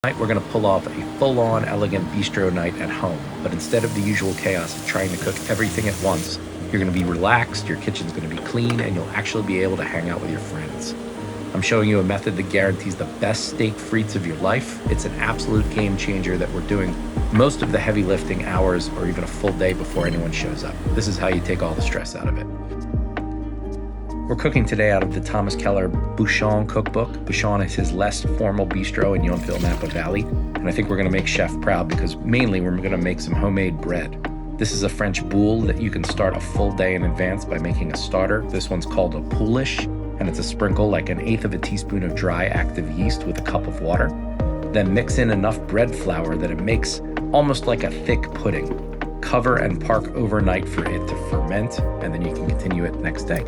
Tonight we're going to pull off a full-on elegant bistro night at home, but instead of the usual chaos of trying to cook everything at once, you're going to be relaxed, your kitchen's going to be clean, and you'll actually be able to hang out with your friends. I'm showing you a method that guarantees the best steak frites of your life. It's an absolute game changer that we're doing most of the heavy lifting hours or even a full day before anyone shows up. This is how you take all the stress out of it. We're cooking today out of the Thomas Keller Bouchon cookbook. Bouchon is his less formal bistro in Yountville, Napa Valley. And I think we're gonna make Chef proud because mainly we're gonna make some homemade bread. This is a French boule that you can start a full day in advance by making a starter. This one's called a poulish, and it's a sprinkle like 1/8 of a teaspoon of dry active yeast with a cup of water. Then mix in enough bread flour that it makes almost like a thick pudding. Cover and park overnight for it to ferment, and then you can continue it next day.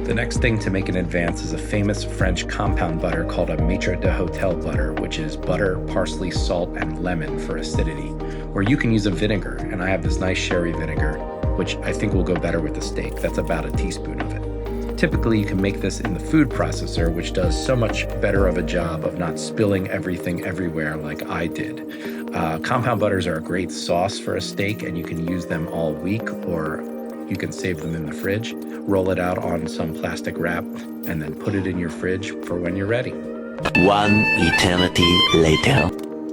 The next thing to make in advance is a famous French compound butter called a maître d'hôtel butter, which is butter, parsley, salt, and lemon for acidity. Or you can use a vinegar, and I have this nice sherry vinegar, which I think will go better with the steak. That's about a teaspoon of it. Typically, you can make this in the food processor, which does so much better of a job of not spilling everything everywhere like I did. Compound butters are a great sauce for a steak, and you can use them all week, or you can save them in the fridge, roll it out on some plastic wrap, and then put it in your fridge for when you're ready. One eternity later.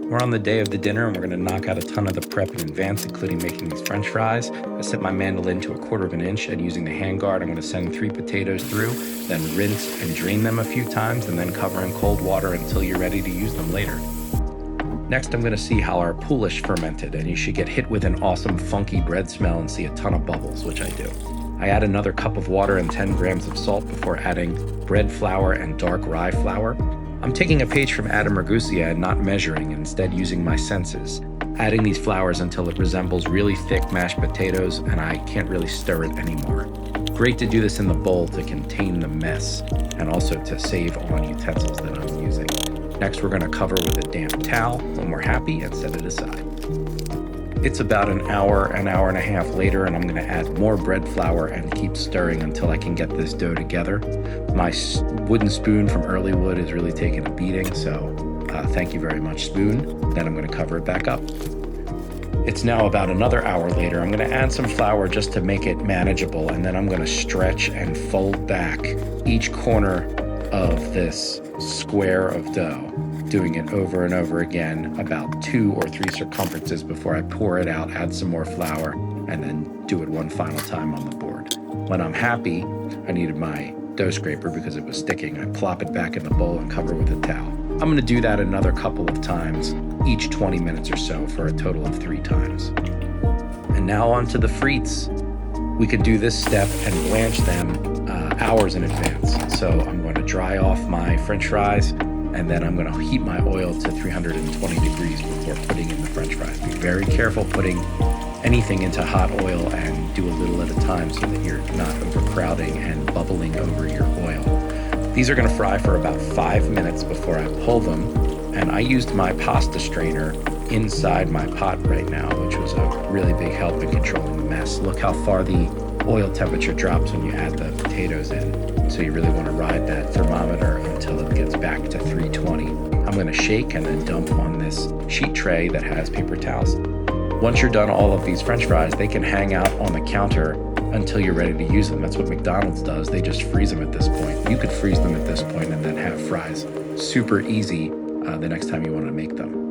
We're on the day of the dinner, and we're gonna knock out a ton of the prep in advance, including making these French fries. I set my mandolin to 1/4 of an inch, and using the hand guard, I'm gonna send 3 potatoes through, then rinse and drain them a few times, and then cover in cold water until you're ready to use them later. Next, I'm gonna see how our poulish fermented, and you should get hit with an awesome funky bread smell and see a ton of bubbles, which I do. I add another cup of water and 10 grams of salt before adding bread flour and dark rye flour. I'm taking a page from Adam Ragusea and not measuring, and instead using my senses, adding these flours until it resembles really thick mashed potatoes and I can't really stir it anymore. Great to do this in the bowl to contain the mess and also to save on utensils that I'm using. Next, we're gonna cover with a damp towel when we're happy and set it aside. It's about an hour and a half later, and I'm gonna add more bread flour and keep stirring until I can get this dough together. My wooden spoon from Earlywood is really taking a beating, so thank you very much, spoon. Then I'm gonna cover it back up. It's now about another hour later. I'm gonna add some flour just to make it manageable, and then I'm gonna stretch and fold back each corner of this square of dough, doing it over and over again, about 2 or 3 circumferences before I pour it out, add some more flour, and then do it one final time on the board. When I'm happy, I needed my dough scraper because it was sticking. I plop it back in the bowl and cover with a towel. I'm gonna do that another couple of times, each 20 minutes or so, for a total of 3 times. And now on to the frites. We could do this step and blanch them hours in advance. So I'm going to dry off my French fries, and then I'm going to heat my oil to 320 degrees before putting in the French fries. Be very careful putting anything into hot oil and do a little at a time so that you're not overcrowding and bubbling over your oil. These are going to fry for about 5 minutes before I pull them, and I used my pasta strainer inside my pot right now, which was a really big help in controlling the mess. Look how far the oil temperature drops when you add the potatoes in. So you really want to ride that thermometer until it gets back to 320. I'm going to shake and then dump on this sheet tray that has paper towels. Once you're done all of these French fries, they can hang out on the counter until you're ready to use them. That's what McDonald's does. They just freeze them at this point. You could freeze them at this point and then have fries super easy the next time you want to make them.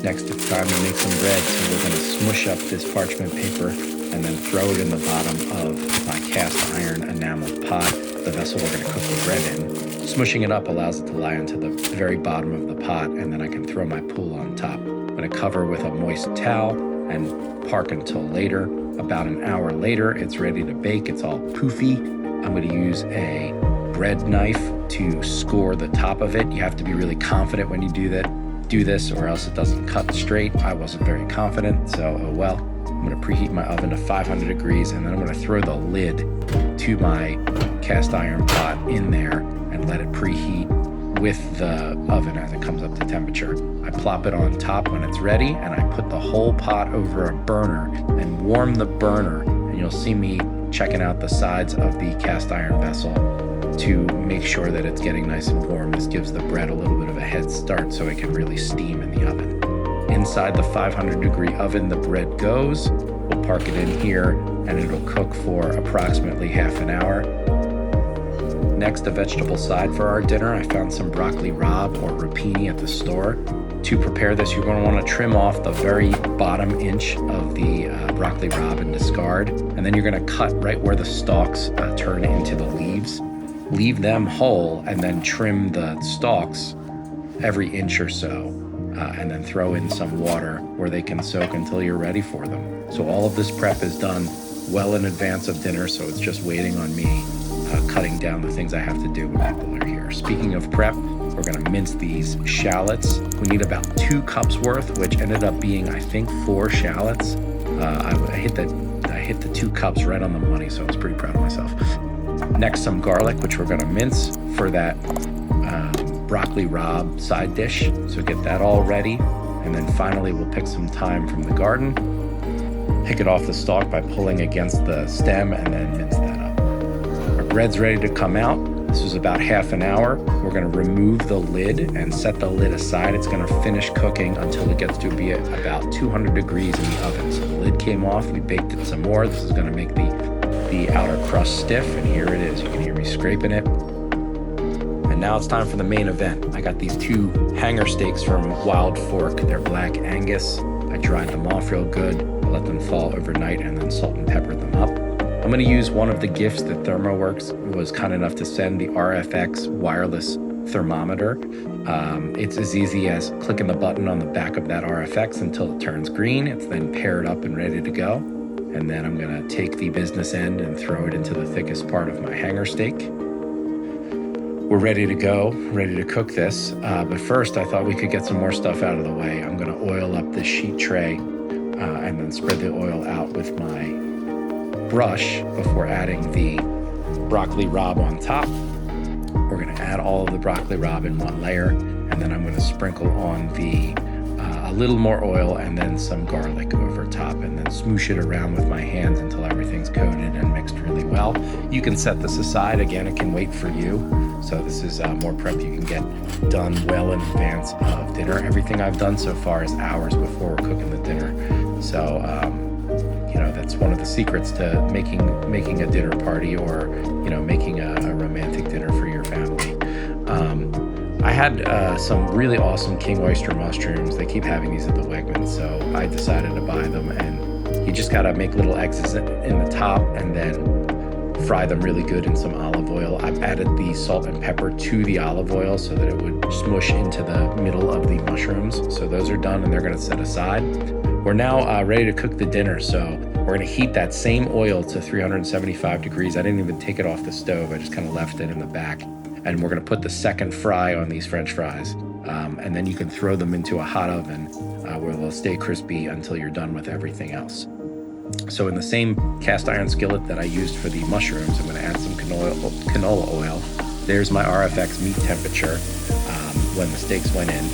Next, it's time to make some bread. So we're going to smush up this parchment paper and then throw it in the bottom of my cast iron enameled pot, the vessel we're going to cook the bread in. Smushing it up allows it to lie onto the very bottom of the pot, and then I can throw my pool on top. I'm going to cover with a moist towel and park until later. About an hour later, it's ready to bake. It's all poofy. I'm going to use a bread knife to score the top of it. You have to be really confident when you do this, or else it doesn't cut straight. I wasn't very confident, so oh well. I'm going to preheat my oven to 500 degrees, and then I'm going to throw the lid to my cast iron pot in there and let it preheat with the oven as it comes up to temperature. I plop it on top when it's ready, and I put the whole pot over a burner and warm the burner, and you'll see me checking out the sides of the cast iron vessel to make sure that it's getting nice and warm. This gives the bread a little bit of a head start so it can really steam in the oven. Inside the 500-degree oven, the bread goes. We'll park it in here, and it'll cook for approximately half an hour. Next, a vegetable side for our dinner. I found some broccoli rabe or rapini at the store. To prepare this, you're going to want to trim off the very bottom inch of the broccoli rabe and discard. And then you're going to cut right where the stalks turn into the leaves. Leave them whole and then trim the stalks every inch or so. And then throw in some water where they can soak until you're ready for them. So all of this prep is done well in advance of dinner, so it's just waiting on me cutting down the things I have to do when people are here. Speaking of prep, we're gonna mince these shallots. We need about 2 cups worth, which ended up being, I think, 4 shallots. I hit the 2 cups right on the money, so I was pretty proud of myself. Next, some garlic, which we're gonna mince for that broccoli rabe side dish. So get that all ready. And then finally, we'll pick some thyme from the garden, pick it off the stalk by pulling against the stem, and then mince that up. Our bread's ready to come out. This was about half an hour. We're gonna remove the lid and set the lid aside. It's gonna finish cooking until it gets to be at about 200 degrees in the oven. So the lid came off, we baked it some more. This is gonna make the outer crust stiff, and here it is. You can hear me scraping it. And now it's time for the main event. I got these 2 hanger steaks from Wild Fork. They're black Angus. I dried them off real good. I let them fall overnight and then salt and peppered them up. I'm gonna use one of the gifts that ThermoWorks was kind enough to send, the RFX wireless thermometer. It's as easy as clicking the button on the back of that RFX until it turns green. It's then paired up and ready to go. And then I'm gonna take the business end and throw it into the thickest part of my hanger steak. We're ready to go, ready to cook this. But first, I thought we could get some more stuff out of the way. I'm gonna oil up this sheet tray and then spread the oil out with my brush before adding the broccoli rabe on top. We're gonna add all of the broccoli rabe in one layer, and then I'm gonna sprinkle on a little more oil and then some garlic over top, and then smoosh it around with my hands until everything's coated and mixed really well. You can set this aside. Again, it can wait for you. So this is more prep you can get done well in advance of dinner. Everything I've done so far is hours before we're cooking the dinner. So, that's one of the secrets to making a dinner party, or, making a romantic dinner for your family. I had some really awesome king oyster mushrooms. They keep having these at the Wegmans, so I decided to buy them, and you just gotta make little X's in the top and then fry them really good in some olive oil. I've added the salt and pepper to the olive oil so that it would smush into the middle of the mushrooms. So those are done and they're gonna set aside. We're now ready to cook the dinner. So we're gonna heat that same oil to 375 degrees. I didn't even take it off the stove. I just kind of left it in the back. And we're gonna put the second fry on these French fries. And then you can throw them into a hot oven where they'll stay crispy until you're done with everything else. So in the same cast iron skillet that I used for the mushrooms, I'm gonna add some canola oil. There's my RFX meat temperature when the steaks went in,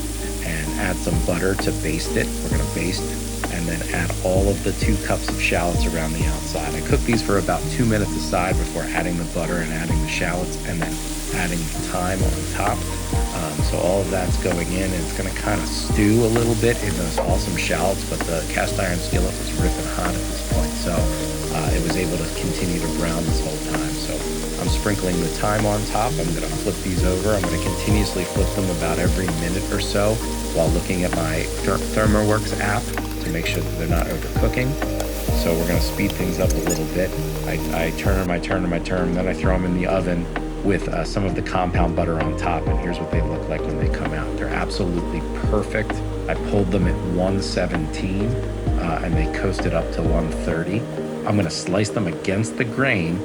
and add some butter to baste it. We're gonna baste, and then add all of the 2 cups of shallots around the outside. I cooked these for about 2 minutes aside before adding the butter and adding the shallots, and then adding the thyme on top. So all of that's going in, and it's gonna kind of stew a little bit in those awesome shallots, but the cast iron skillet was ripping hot at this point, so it was able to continue to brown this whole time. So I'm sprinkling the thyme on top. I'm gonna flip these over. I'm gonna continuously flip them about every minute or so while looking at my ThermoWorks app to make sure that they're not overcooking. So we're gonna speed things up a little bit. I turn them, then I throw them in the oven with some of the compound butter on top, and here's what they look like when they come out. They're absolutely perfect. I pulled them at 117 and they coasted up to 130. I'm gonna slice them against the grain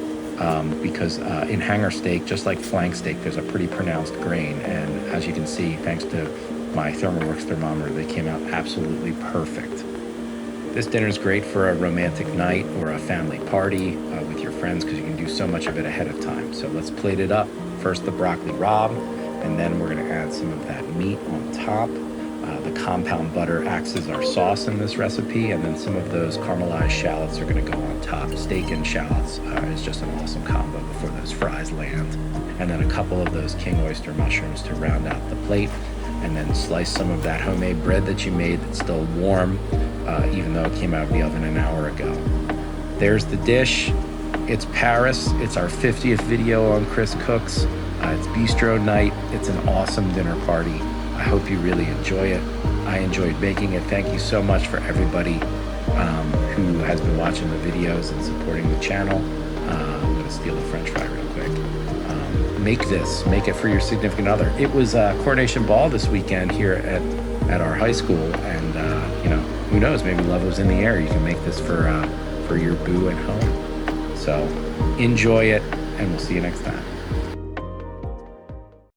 because in hanger steak, just like flank steak, there's a pretty pronounced grain, and as you can see, thanks to my ThermoWorks thermometer, they came out absolutely perfect. This dinner is great for a romantic night or a family party with your friends because you can do so much of it ahead of time. So let's plate it up. First the broccoli rabe, and then we're gonna add some of that meat on top. The compound butter acts as our sauce in this recipe, and then some of those caramelized shallots are going to go on top. Steak and shallots is just an awesome combo before those fries land. And then a couple of those king oyster mushrooms to round out the plate, and then slice some of that homemade bread that you made that's still warm, even though it came out of the oven an hour ago. There's the dish. It's Paris. It's our 50th video on Chris Cooks. It's bistro night. It's an awesome dinner party. I hope you really enjoy it. I enjoyed making it. Thank you so much for everybody who has been watching the videos and supporting the channel. I'm going to steal a French fry real quick. Make it for your significant other. It was Coronation Ball this weekend here at our high school, and who knows, maybe love was in the air. You can make this for your boo at home. So enjoy it, and we'll see you next time.